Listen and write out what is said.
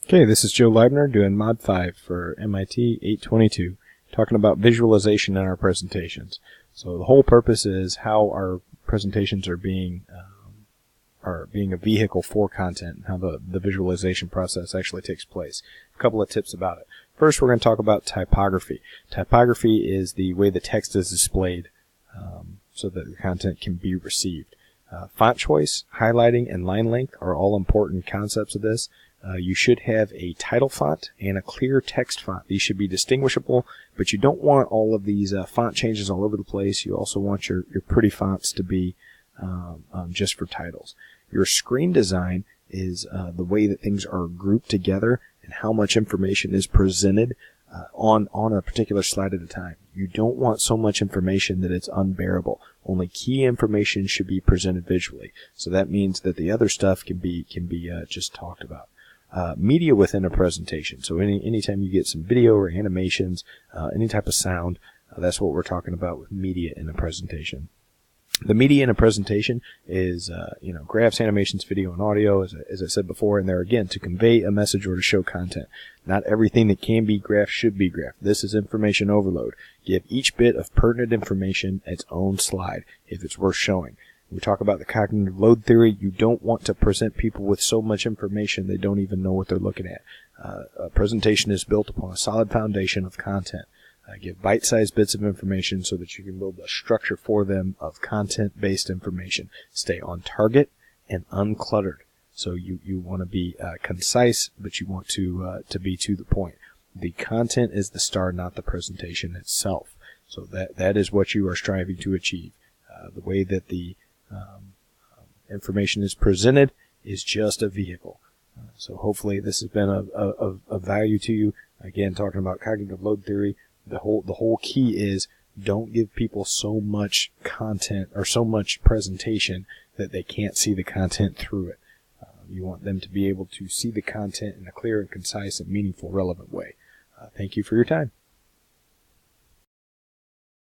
Okay, this is Joe Leibner doing Mod 5 for MIT 822, talking about visualization in our presentations. So the whole purpose is how our presentations are being a vehicle for content, and how the visualization process actually takes place. A couple of tips about it. First, we're going to talk about typography. Typography is the way the text is displayed so that the content can be received. Font choice, highlighting, and line length are all important concepts of this. You should have a title font and a clear text font. These should be distinguishable, but you don't want all of these font changes all over the place. You also want your pretty fonts to be just for titles. Your screen design is the way that things are grouped together and how much information is presented on a particular slide at a time. You don't want so much information that it's unbearable. Only key information should be presented visually. So that means that the other stuff can be just talked about. Media within a presentation. So anytime you get some video or animations, any type of sound, that's what we're talking about with media in a presentation. The media in a presentation is, graphs, animations, video, and audio, as I said before, and they're, again, to convey a message or to show content. Not everything that can be graphed should be graphed. This is information overload. Give each bit of pertinent information its own slide, if it's worth showing. We talk about the cognitive load theory. You don't want to present people with so much information they don't even know what they're looking at. A presentation is built upon a solid foundation of content. Give bite-sized bits of information so that you can build a structure for them of content-based information. Stay on target and uncluttered. So you want to be concise, but you want to be to the point. The content is the star, not the presentation itself. So that is what you are striving to achieve. The way that the information is presented is just a vehicle. So hopefully this has been of value to you. Again, talking about cognitive load theory. The whole key is don't give people so much content or so much presentation that they can't see the content through it. You want them to be able to see the content in a clear and concise and meaningful, relevant way. Thank you for your time.